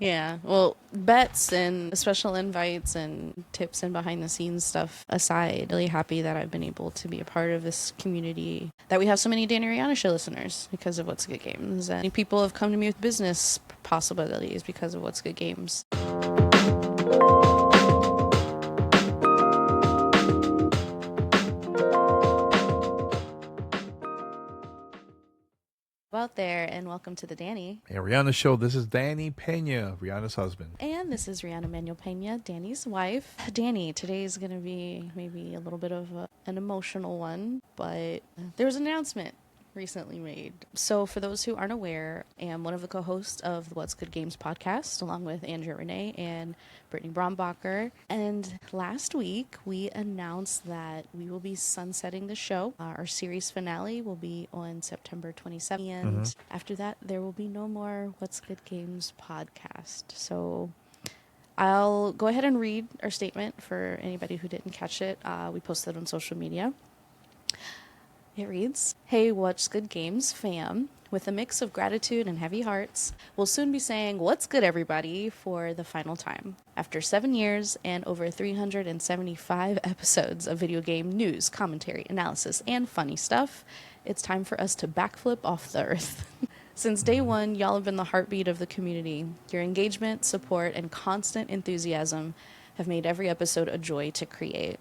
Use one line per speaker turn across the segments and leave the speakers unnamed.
Yeah, well, bets and special invites and tips and behind the scenes stuff aside, really happy that I've been able to be a part of this community, that we have so many Danny Riana Show listeners because of What's Good Games. And people have come to me with business possibilities because of What's Good Games. Out there, and welcome to the Danny
Riana Show. This is Danny Pena, Rihanna's husband.
And this is Rihanna Manuel Pena, Danny's wife. Danny, today is going to be maybe a little bit of an emotional one, but there was an announcement recently made. So for those who aren't aware, I am one of the co-hosts of the What's Good Games podcast, along with Andrea Renee and Brittany Brombacher. And last week, we announced that we will be sunsetting the show. Our series finale will be on September 27th. And after that, there will be no more What's Good Games podcast. So I'll go ahead and read our statement for anybody who didn't catch it. We posted on social media. It reads, "Hey, What's Good Games fam. With a mix of gratitude and heavy hearts, we'll soon be saying what's good, everybody, for the final time. After 7 years and over 375 episodes of video game news, commentary, analysis, and funny stuff, it's time for us to backflip off the earth. Since day one, y'all have been the heartbeat of the community. Your engagement, support, and constant enthusiasm have made every episode a joy to create.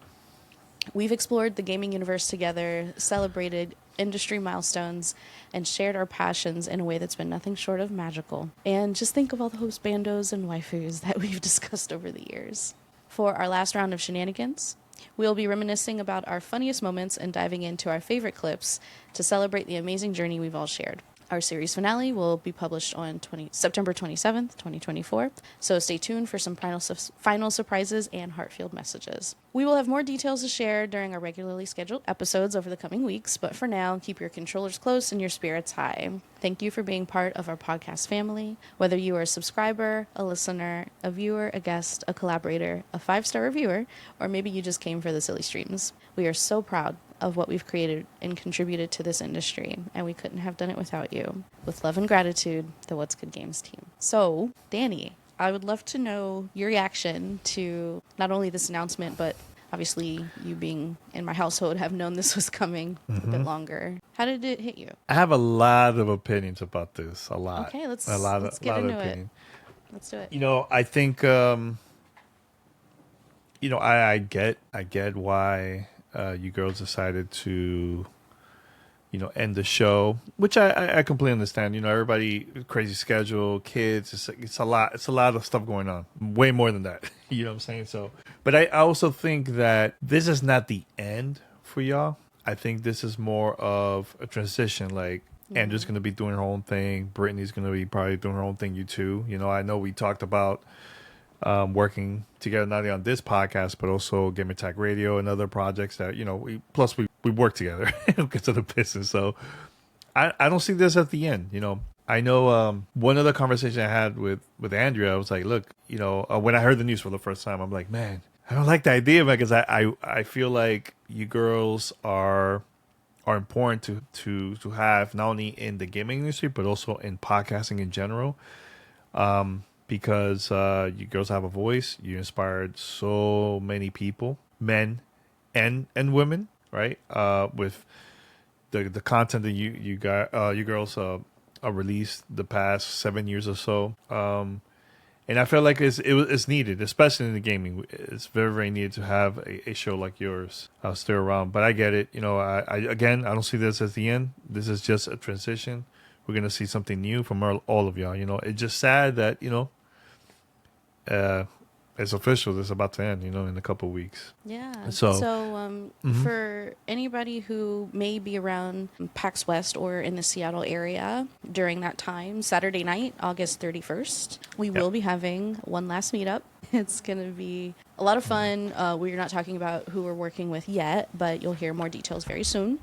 We've explored the gaming universe together, celebrated industry milestones, and shared our passions in a way that's been nothing short of magical. And just think of all the host bandos and waifus that we've discussed over the years. For our last round of shenanigans, we'll be reminiscing about our funniest moments and diving into our favorite clips to celebrate the amazing journey we've all shared. Our series finale will be published on September 27th, 2024, so stay tuned for some final surprises and heartfelt messages. We will have more details to share during our regularly scheduled episodes over the coming weeks, but for now, keep your controllers close and your spirits high. Thank you for being part of our podcast family. Whether you are a subscriber, a listener, a viewer, a guest, a collaborator, a 5-star reviewer, or maybe you just came for the silly streams, we are so proud of what we've created and contributed to this industry, and we couldn't have done it without you. With love and gratitude, the What's Good Games team." So, Danny, I would love to know your reaction to not only this announcement, but obviously you being in my household have known this was coming a bit longer. How did it hit you?
I have a lot of opinions about this. A lot.
Okay, let's
get
into it. Let's do it.
I think, I get why you girls decided to, end the show, which I completely understand. Everybody, crazy schedule, kids, it's a lot of stuff going on. Way more than that. You know what I'm saying? So, but I also think that this is not the end for y'all. I think this is more of a transition. Like, Andrew's going to be doing her own thing. Brittany's going to be probably doing her own thing. You too. I know we talked about working together not only on this podcast but also Game Attack Radio and other projects that we work together because of the business. So I don't see this at the end. I know one other conversation I had with Andrea, I was like, look, when I heard the news for the first time, I'm like, man, I don't like the idea, man, because I feel like you girls are important to have not only in the gaming industry but also in podcasting in general. Because you girls have a voice. You inspired so many people, men and women, right? With the content that you girls released the past 7 years or so. And I feel like it's needed, especially in the gaming. It's very, very needed to have a show like yours still around. But I get it. I don't see this as the end. This is just a transition. We're going to see something new from all of y'all. It's just sad that, it's official. It's about to end, in a couple of weeks.
Yeah. So for anybody who may be around PAX West or in the Seattle area during that time, Saturday night, August 31st, we will be having one last meetup. It's going to be a lot of fun. We're not talking about who we're working with yet, but you'll hear more details very soon.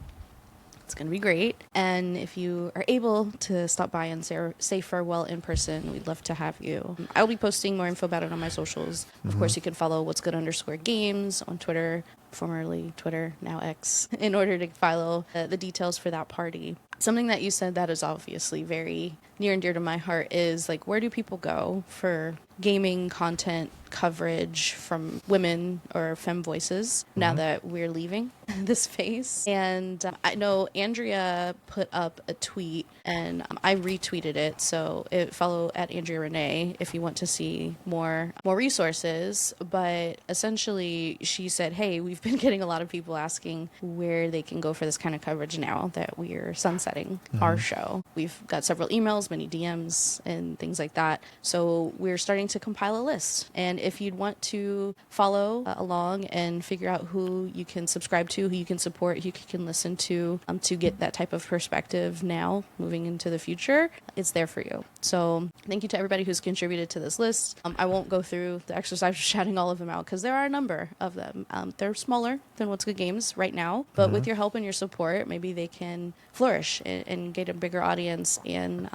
It's going to be great. And if you are able to stop by and say farewell in person, we'd love to have you. I'll be posting more info about it on my socials. Of course, you can follow What's Good _games on Twitter, formerly Twitter, now X, in order to follow the details for that party. something that you said that is obviously very near and dear to my heart is like, where do people go for gaming content coverage from women or femme voices now that we're leaving this space? And I know Andrea put up a tweet, and I retweeted it, so follow at Andrea Renee if you want to see more resources. But essentially she said, hey, we've been getting a lot of people asking where they can go for this kind of coverage now that we're sunsetting our show. We've got several emails, many DMs and things like that, so we're starting to compile a list. And if you'd want to follow along and figure out who you can subscribe to, who you can support, who you can listen to get that type of perspective now moving into the future, it's there for you. So thank you to everybody who's contributed to this list. I won't go through the exercise of shouting all of them out because there are a number of them. They're smaller than What's Good Games right now, but with your help and your support, maybe they can flourish and get a bigger audience and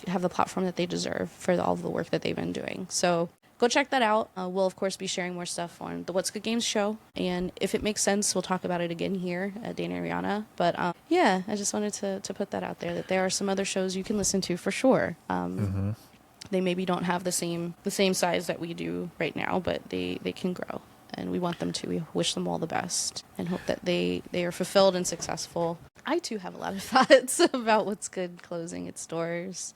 have the platform that they deserve for all of the work that they've been doing. So go check that out. We'll, of course, be sharing more stuff on the What's Good Games show. And if it makes sense, we'll talk about it again here at Danny Riana. But I just wanted to put that out there, that there are some other shows you can listen to for sure. They maybe don't have the same size that we do right now, but they can grow. And we want them to. We wish them all the best and hope that they are fulfilled and successful. I, too, have a lot of thoughts about What's Good closing its doors.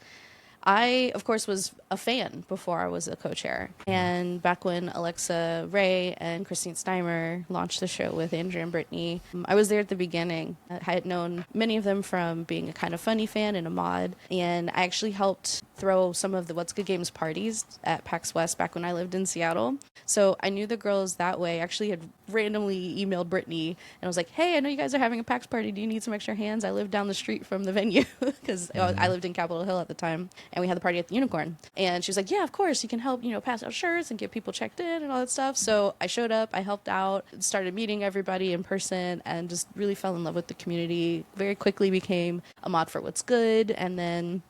I, of course, was a fan before I was a co-chair. And back when Alexa Ray and Christine Steimer launched the show with Andrea and Brittany, I was there at the beginning. I had known many of them from being a kind of funny fan and a mod. And I actually helped throw some of the What's Good Games parties at PAX West back when I lived in Seattle. So I knew the girls that way. I actually had randomly emailed Brittany and I was like, hey, I know you guys are having a PAX party. Do you need some extra hands? I live down the street from the venue because I lived in Capitol Hill at the time. And we had the party at the Unicorn. And she was like, yeah, of course, you can help, pass out shirts and get people checked in and all that stuff. So I showed up, I helped out, started meeting everybody in person, and just really fell in love with the community. Very quickly became a mod for What's Good. And then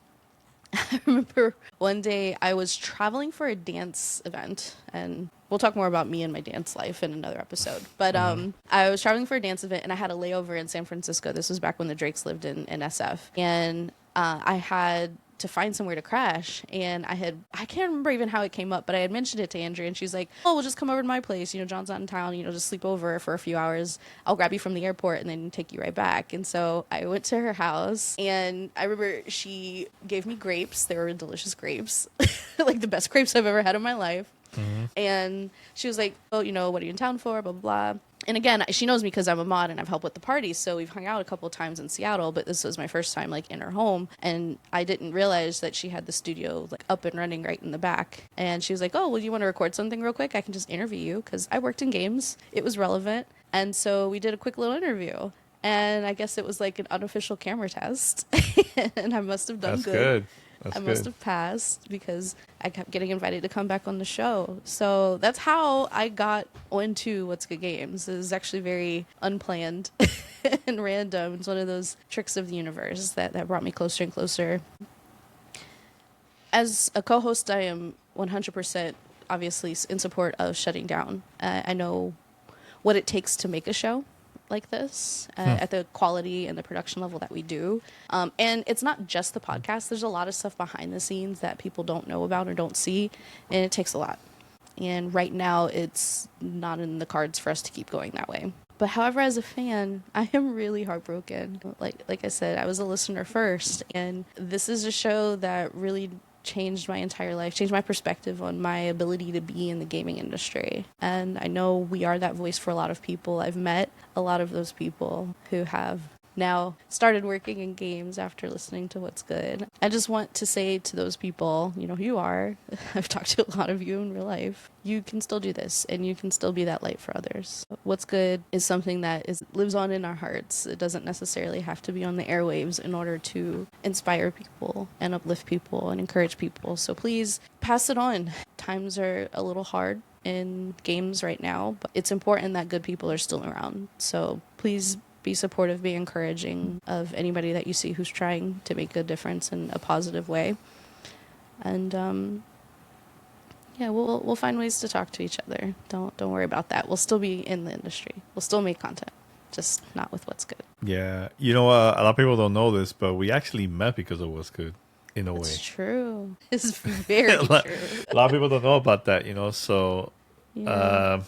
I remember one day I was traveling for a dance event, and we'll talk more about me and my dance life in another episode. But I was traveling for a dance event, and I had a layover in San Francisco. This was back when the Drakes lived in SF. And I had to find somewhere to crash, and I can't remember even how it came up, but I had mentioned it to Andrea, and she's like, oh, we'll just come over to my place, John's not in town, just sleep over for a few hours, I'll grab you from the airport and then take you right back. And so I went to her house, and I remember she gave me grapes. They were delicious grapes, like the best grapes I've ever had in my life. And she was like, oh, what are you in town for, blah, blah, blah. And again, she knows me because I'm a mod and I've helped with the parties, so we've hung out a couple of times in Seattle, but this was my first time in her home, and I didn't realize that she had the studio up and running right in the back. And she was like, oh, well, you want to record something real quick? I can just interview you, because I worked in games. It was relevant. And so we did a quick little interview. And I guess it was an unofficial camera test. And I must have done
That's good. That's
I must have passed because I kept getting invited to come back on the show. So that's how I got onto What's Good Games. It was actually very unplanned and random. It's one of those tricks of the universe that brought me closer and closer. As a co-host, I am 100% obviously in support of shutting down. I know what it takes to make a show like this at the quality and the production level that we do. And it's not just the podcast. There's a lot of stuff behind the scenes that people don't know about or don't see, and it takes a lot. And right now it's not in the cards for us to keep going that way. But however, as a fan, I am really heartbroken. Like I said, I was a listener first, and this is a show that really changed my entire life, changed my perspective on my ability to be in the gaming industry. And I know we are that voice for a lot of people. I've met a lot of those people who have now started working in games after listening to What's Good. I just want to say to those people, who you are. I've talked to a lot of you in real life. You can still do this, and you can still be that light for others. What's Good is something that lives on in our hearts. It doesn't necessarily have to be on the airwaves in order to inspire people and uplift people and encourage people. So please pass it on. Times are a little hard in games right now, but it's important that good people are still around. So please be supportive, be encouraging of anybody that you see who's trying to make a difference in a positive way. And we'll find ways to talk to each other. Don't worry about that. We'll still be in the industry. We'll still make content. just not with What's Good.
Yeah. You know, a lot of people don't know this, but we actually met because of What's Good, in a way.
It's true. It's very
a lot,
true.
a lot of people don't know about that, you know. So,
Yeah.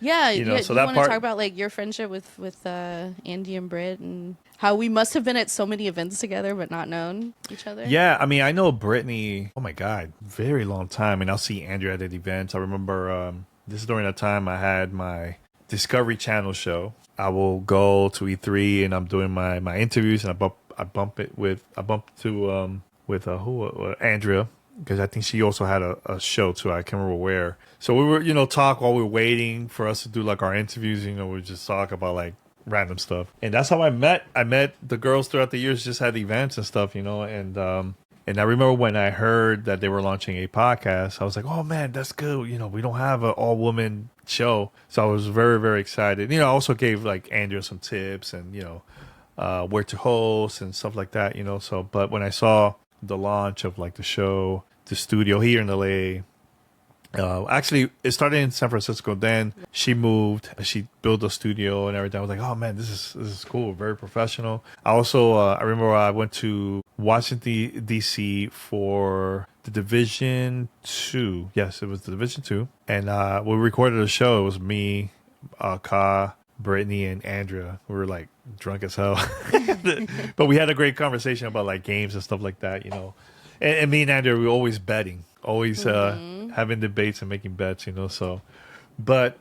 Yeah,
you know, so
you
that
want to
part.
talk about like your friendship with Andy and Britt and how we must have been at so many events together but not known each other.
Yeah, I mean, I know Brittany. Oh my God, very long time, and I'll see Andrew at events. I remember this is during the time I had my Discovery Channel show. I will go to E3 and I'm doing my interviews, and I bump to with Andrea, because I think she also had a show too. I can't remember where. So we were, you know, talk while we were waiting for us to do like our interviews. You know, we just talk about like random stuff, and that's how I met the girls throughout the years. Just had events and stuff, you know. And I remember when I heard that they were launching a podcast, I was like, oh man, that's good. You know, we don't have an all woman show, so I was very, very excited. You know, I also gave like Andrea some tips and, you know, where to host and stuff like that, you know. So, but when I saw the launch of like the show, the studio here in LA, actually, it started in San Francisco. Then she moved. She built a studio and everything. I was like, "Oh man, this is cool. Very professional." I also, I remember I went to Washington D.C. for the Division 2. Yes, it was the Division 2, and we recorded a show. It was me, Ka, Brittany, and Andrea. We were like drunk as hell, but we had a great conversation about like games and stuff like that. You know, and me and Andrea, we were always betting. Always having debates and making bets, you know. So, but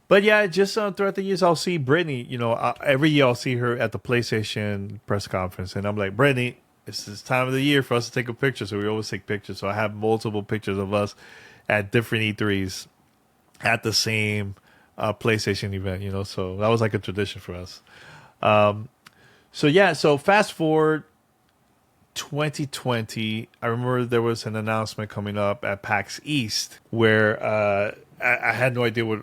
yeah, just throughout the years, I'll see Brittany. You know, every year I'll see her at the PlayStation press conference, and I'm like, Brittany, it's this time of the year for us to take a picture. So we always take pictures. So I have multiple pictures of us at different E3s at the same PlayStation event. You know, so that was like a tradition for us. So yeah, so fast forward. 2020, I remember there was an announcement coming up at PAX East where I had no idea what,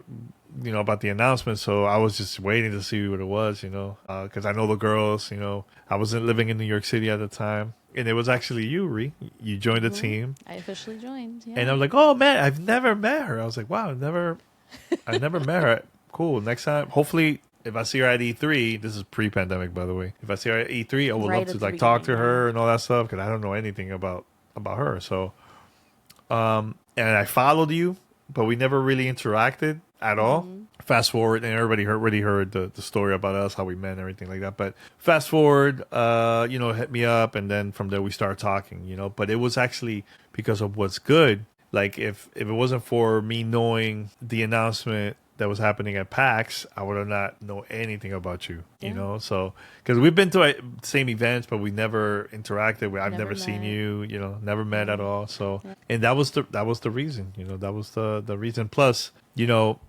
you know, about the announcement, so I was just waiting to see what it was, you know, because I know the girls, you know. I wasn't living in New York City at the time, and it was actually you, Ree. You joined the team.
I officially joined, yeah.
And I'm like, oh man, I've never met her. I was like, wow, I never met her. Cool. Next time, hopefully, if I see her at E3, this is pre-pandemic, by the way. If I see her at E3, I would love to like talk to her and all that stuff, because I don't know anything about her. So, and I followed you, but we never really interacted at all. Fast forward, and everybody already heard the story about us, how we met and everything like that. But fast forward, you know, hit me up, and then from there we started talking, you know. But it was actually because of What's Good. Like, if it wasn't for me knowing the announcement that was happening at PAX, I would have not know anything about you, you know? So, because we've been to same events, but we never interacted. I've never seen you, you know, never met at all. So, and that was the reason, you know, that was the reason. Plus, you know,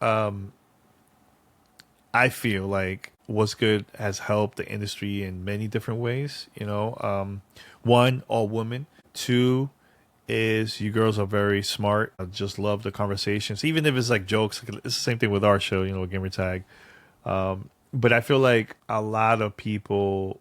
I feel like What's Good has helped the industry in many different ways, you know. One, all women. Two, is you girls are very smart. I just love the conversations, even if it's like jokes. It's the same thing with our show, you know, Gamer Tag. But I feel like a lot of people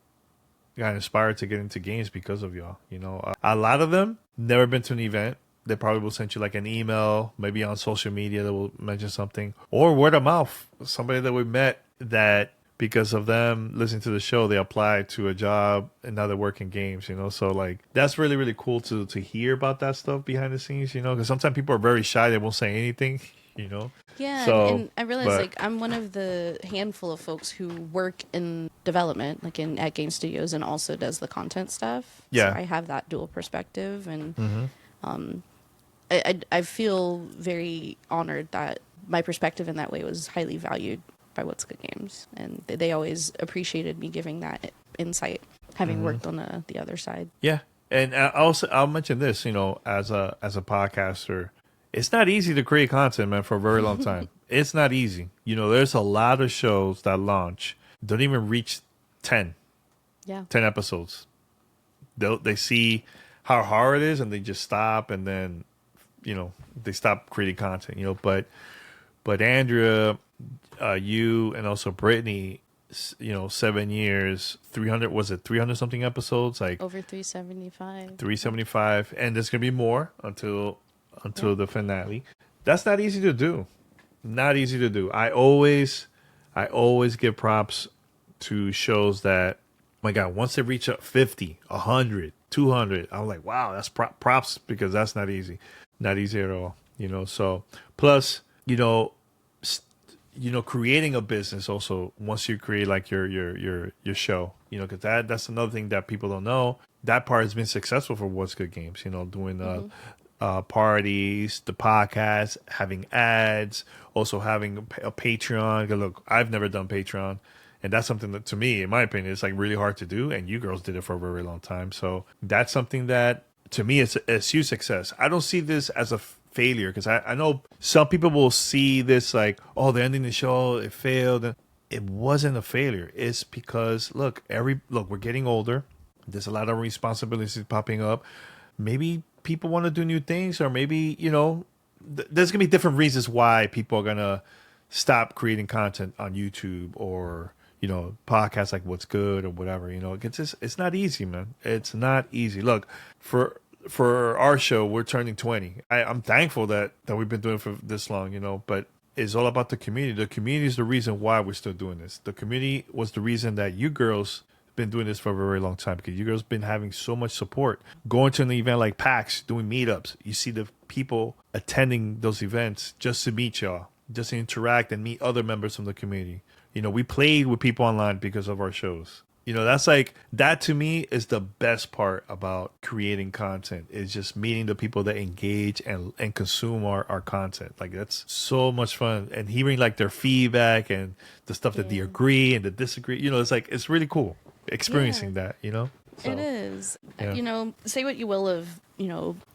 got inspired to get into games because of y'all. You know, a lot of them never been to an event. They probably will send you like an email, maybe on social media that will mention something, or word of mouth. Somebody that we met that, because of them listening to the show, they applied to a job and now they work in games, you know. So like, that's really, really cool to hear about that stuff behind the scenes, you know, because sometimes people are very shy. They won't say anything, you know.
Yeah,
so,
and I realize like I'm one of the handful of folks who work in development, like at game studios, and also does the content stuff.
Yeah.
So I have that dual perspective, and I feel very honored that my perspective in that way was highly valued by What's Good Games, and they always appreciated me giving that insight, having worked on the other side.
Yeah, and I'll mention this, you know, as a podcaster, it's not easy to create content, man, for a very long time. It's not easy. You know, there's a lot of shows that launch don't even reach 10 episodes. They see how hard it is, and they just stop, and then, you know, they stop creating content, you know. But Andrea, you, and also Brittany, you know, 7 years, 300 something episodes, like
over 375.
375, and there's gonna be more until the finale. That's not easy to do. Not easy to do. I always I always give props to shows that, my God, once they reach up 50, 100, 200, I'm like, wow, that's props, because that's not easy. Not easy at all. So plus, creating a business also, once you create like your show, because that's another thing that people don't know. That part has been successful for What's Good Games, doing parties, the podcast, having ads, also having a Patreon. 'Cause look, I've never done Patreon. And that's something that, to me, in my opinion, is like really hard to do. And you girls did it for a very long time. So that's something that, to me, it's a huge success. I don't see this as a failure, because I know some people will see this like, oh, they're ending the show, it failed. It wasn't a failure. It's because, look, we're getting older. There's a lot of responsibilities popping up. Maybe people want to do new things, or maybe, there's going to be different reasons why people are going to stop creating content on YouTube, or podcasts like What's Good or whatever. It's not easy, man. It's not easy. Look, for our show, we're turning 20. I'm thankful that we've been doing it for this long, but it's all about the community. The community is the reason why we're still doing this. The community was the reason that you girls been doing this for a very long time, because you girls been having so much support. Going to an event like PAX, doing meetups, you see the people attending those events just to meet y'all, just to interact and meet other members from the community. We played with people online because of our shows. That's like, that to me is the best part about creating content, is just meeting the people that engage and consume our content. Like, that's so much fun. And hearing like their feedback and the stuff that they agree and the disagree, it's like, it's really cool experiencing that, So,
it is.
yeah.
Say what you will of,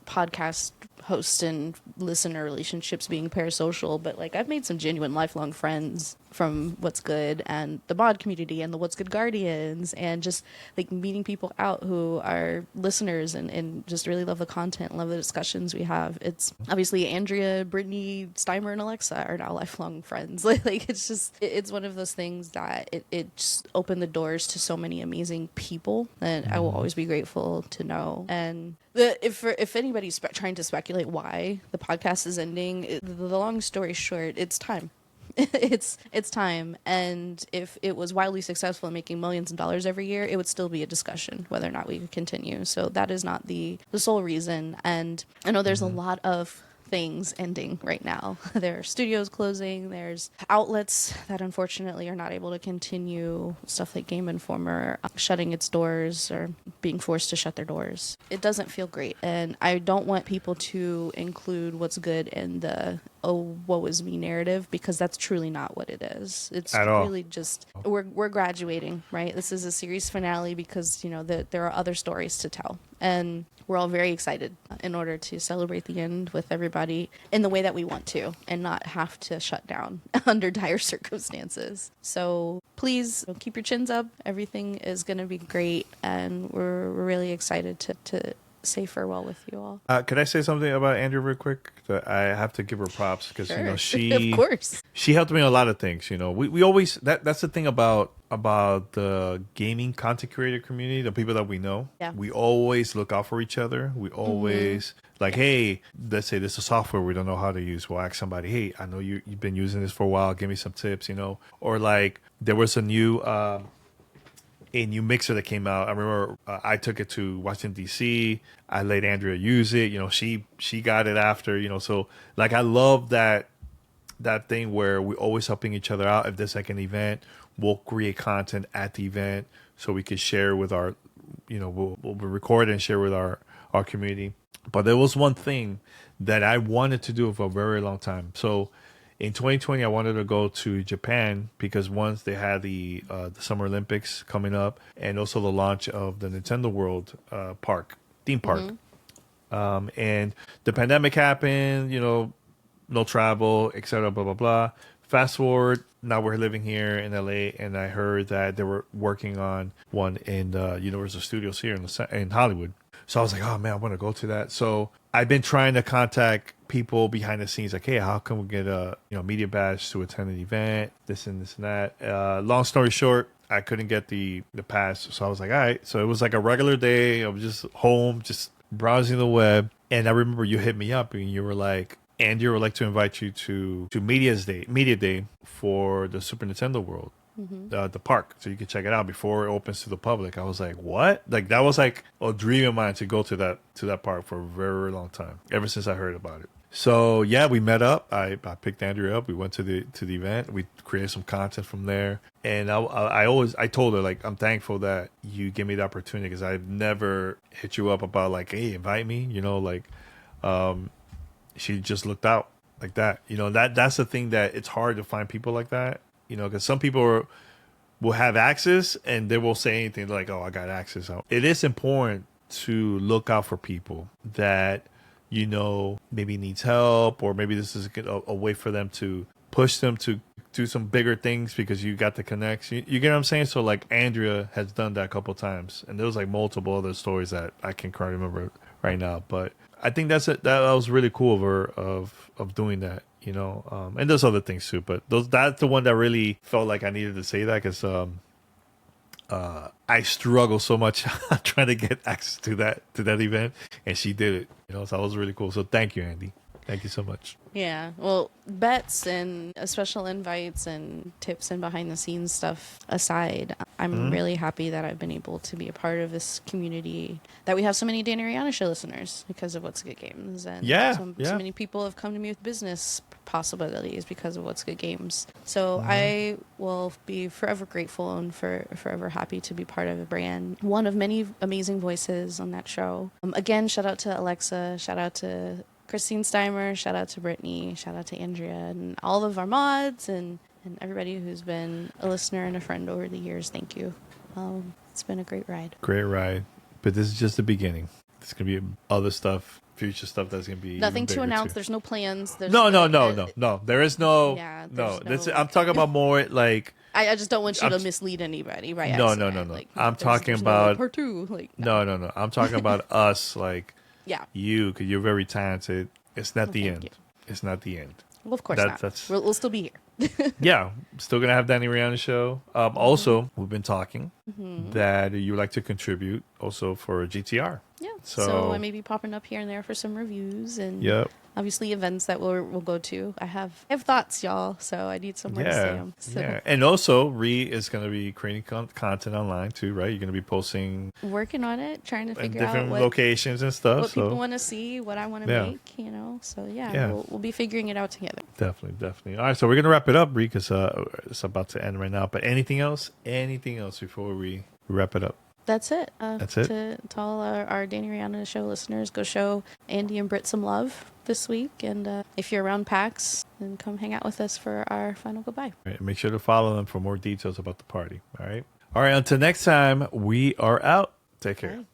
podcast host and listener relationships being parasocial, but like, I've made some genuine lifelong friends from What's Good and the mod community and the What's Good Guardians, and just like meeting people out who are listeners and just really love the content, love the discussions we have. It's obviously Andrea, Brittany, Steimer, and Alexa are now lifelong friends. Like it's one of those things that it just opened the doors to so many amazing people that I will always be grateful to know. And if anybody's trying to speculate why the podcast is ending, the long story short, it's time. It's time. And if it was wildly successful in making millions of dollars every year, it would still be a discussion whether or not we could continue. So that is not the sole reason. And I know there's a lot of things ending right now. There are studios closing, there's outlets that unfortunately are not able to continue, stuff like Game Informer shutting its doors or being forced to shut their doors. It doesn't feel great, and I don't want people to include What's Good in the oh woe is me narrative, because that's truly not what it is. It's
At all.
really just we're graduating, right? This is a series finale because there are other stories to tell, and we're all very excited in order to celebrate the end with everybody in the way that we want to, and not have to shut down under dire circumstances. So please keep your chins up. Everything is going to be great, and we're really excited to say farewell with you all.
Could I say something about Andrew real quick? That I have to give her props, because
Sure.
she
Of course.
she helped me in a lot of things. We always, that's the thing about the gaming content creator community, the people that we know.
Yeah.
We always look out for each other. We always like, hey, let's say this is software we don't know how to use. We'll ask somebody, hey, I know you've been using this for a while. Give me some tips, Or like, there was a new mixer that came out. I remember I took it to Washington D.C. I let Andrea use it. She got it after. So like, I love that thing where we're always helping each other out. If there's like an event, we'll create content at the event so we can share with our, we'll record and share with our community. But there was one thing that I wanted to do for a very long time. So in 2020, I wanted to go to Japan, because once they had the Summer Olympics coming up, and also the launch of the Nintendo World theme park. And the pandemic happened, no travel, etc., blah, blah, blah. Fast forward, now we're living here in LA, and I heard that they were working on one in the Universal Studios here in Hollywood. So I was like, oh man, I want to go to that. So I've been trying to contact people behind the scenes, like, hey, how can we get a media badge to attend an event, this and that. Long story short, I couldn't get the pass. So I was like, all right. So it was like a regular day. I was just home, just browsing the web. And I remember you hit me up and you were like, Andy would like to invite you to Media Day for the Super Nintendo World, the park, so you can check it out before it opens to the public. I was like, what? Like that was like a dream of mine to go to that park for a very, very long time, ever since I heard about it. So yeah, we met up. I picked Andrea up. We went to the event. We created some content from there. And I told her, like, I'm thankful that you gave me the opportunity, because I've never hit you up about like, hey, invite me. Like, she just looked out like that. That's the thing, that it's hard to find people like that. Because some people will have access and they won't say anything like, oh, I got access. It is important to look out for people that maybe needs help, or maybe this is a way for them to push them to do some bigger things, because you got the connection. You get what I'm saying? So like Andrea has done that a couple of times, and there was like multiple other stories that I can't quite remember right now. But I think that was really cool of her of doing that. And there's other things too, but that's the one that really felt like I needed to say that, because I struggle so much trying to get access to that event, and she did it. So that was really cool. So thank you, Andy. Thank you so much.
Yeah, well, bets and special invites and tips and behind the scenes stuff aside, I'm really happy that I've been able to be a part of this community, that we have so many Danny Riana Show listeners because of What's Good Games. And so many people have come to me with business possibilities because of What's Good Games. So I will be forever grateful and forever happy to be part of a brand, one of many amazing voices on that show. Again, shout out to Alexa, shout out to Christine Steimer, shout out to Brittany, shout out to Andrea, and all of our mods and everybody who's been a listener and a friend over the years. Thank you. It's been a great ride.
Great ride. But this is just the beginning. There's going to be other stuff, future stuff that's going to be
nothing to announce.
Too.
There's no plans. There's
no. There is no. Yeah, no. I'm talking about more like.
I just don't want you to mislead anybody, right?
No.
Like,
I'm talking about
part two. Like,
no. I'm talking about us, like.
Yeah.
You, because you're very talented. It's not the end. It's not the end.
Well, of course not. We'll still be here.
Yeah. Still going to have Danny Riana Show. Also, we've been talking that you would like to contribute also for a GTR.
Yeah. So I may be popping up here and there for some reviews and obviously events that we'll go to. I have thoughts, y'all, so I need somewhere to say them. So.
Yeah. And also, Ree is going to be creating content online too, right? You're going to be posting.
Working on it, trying to figure
out different
what
locations and stuff.
What people want to see, what I want to make, So we'll be figuring it out together.
Definitely. All right, so we're going to wrap it up, Ree, because it's about to end right now. But anything else before we wrap it up?
That's it.
That's it.
To all our Danny Riana Show listeners, go show Andy and Britt some love this week. And if you're around PAX, then come hang out with us for our final goodbye.
Right, make sure to follow them for more details about the party. All right. Until next time, we are out. Take care.